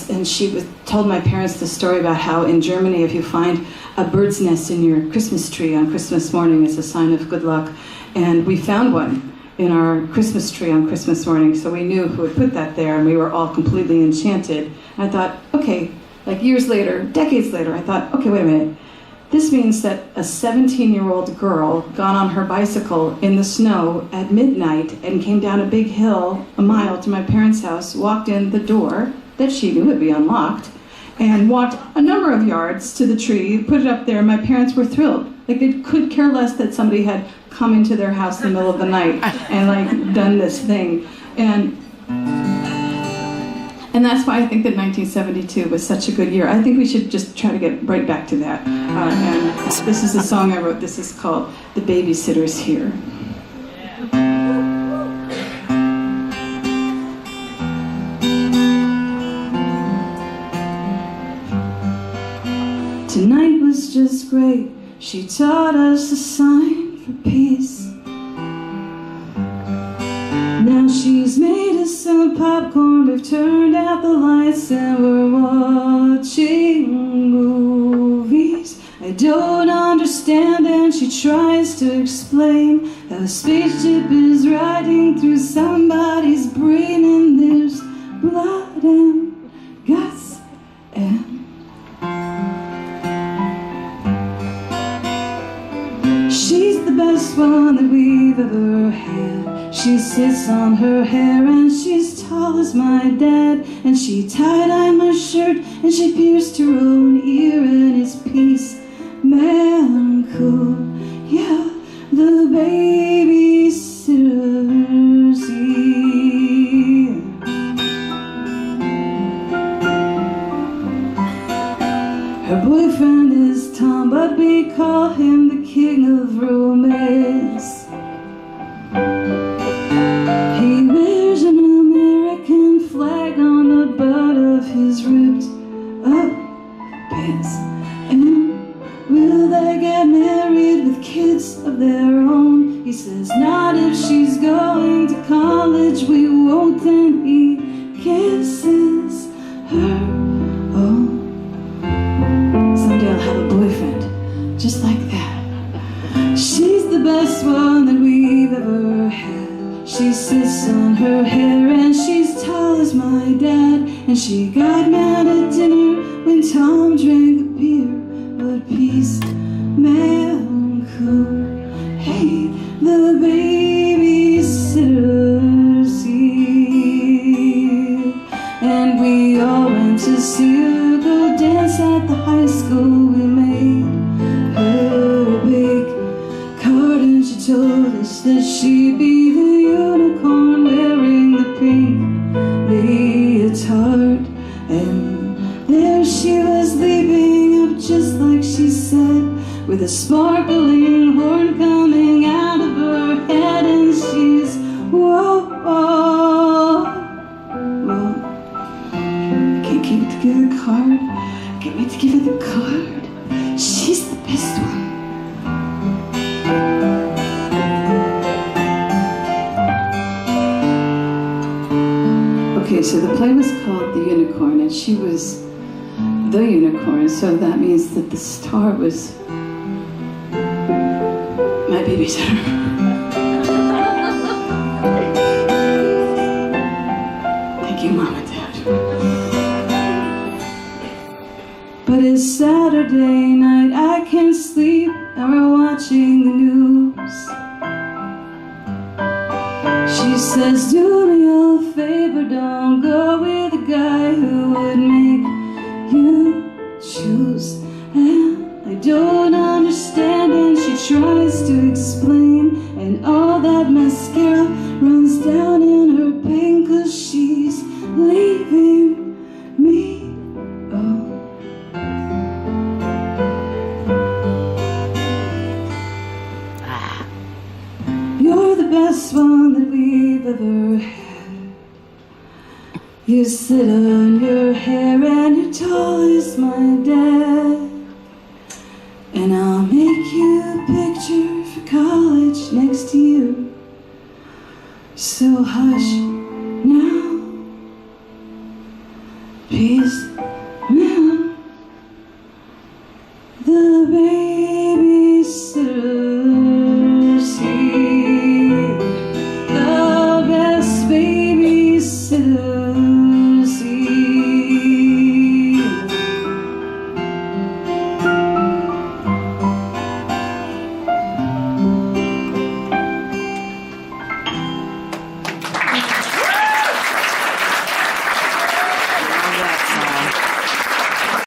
and she told my parents the story about how in Germany, if you find a bird's nest in your Christmas tree on Christmas morning, it's a sign of good luck. And we found one in our Christmas tree on Christmas morning, so we knew who had put that there, and we were all completely enchanted. And I thought, okay, like years later, decades later, I thought, okay, wait a minute. This means that a 17-year-old girl got on her bicycle in the snow at midnight and came down a big hill, a mile to my parents' house, walked in the door that she knew would be unlocked, and walked a number of yards to the tree, put it up there, and my parents were thrilled. Like, they could care less that somebody had come into their house in the middle of the night and like done this thing. And that's why I think that 1972 was such a good year. I think we should just try to get right back to that. And this is a song I wrote. This is called The Babysitter's Here. Tonight was just great. She taught us a sign for peace. Now she's made us some popcorn, we've turned out the lights and we're watching movies. I don't understand and she tries to explain how a spaceship is riding through somebody's brain and there's blood and guts and she's the best one that we've ever had. She sits on her hair and she's tall as my dad. And she tie-dyed my shirt and she pierced her own ear and it's peace, man, cool. Yeah, the babysitter's here. Her boyfriend is Tom, but we call him the king of romance. He wears an American flag on the butt of his ripped up pants. And will they get married with kids of their own? He says, not if she's going to college, we won't. Then he kisses her. Oh, someday I'll have a boyfriend just like that. She's the best one that we've ever had. She sits on her hair and she's tall as my dad. And she got mad at dinner when Tom drank a beer. But peace, man, cool. Hey, the babysitter's here. And we all went to see her go dance at the high school. We made her a big card and she told us that she'd be the unicorn wearing the pink leotard. And there she was leaping up just like she said, with a sparkling horn coming out of her head. And she's, whoa, whoa, whoa. Can't keep it together, card. Can't wait to give her the card. She's the best one. Okay, so the play was called The Unicorn, and she was the unicorn, so that means that the star was my babysitter. Thank you, Mom and Dad. But it's Saturday night, I can't sleep, and we're watching the news. She says, do me a favor, don't go with a guy who would make you choose. And I don't understand, and she tries to explain, and all that mascara runs down in her pain, 'cause she's leaving me. Oh. You're the best one that we've ever had. You sit on your hair and you're tall as my dad. And I'll make you a picture for college next to you. So hush now, peace. Christmas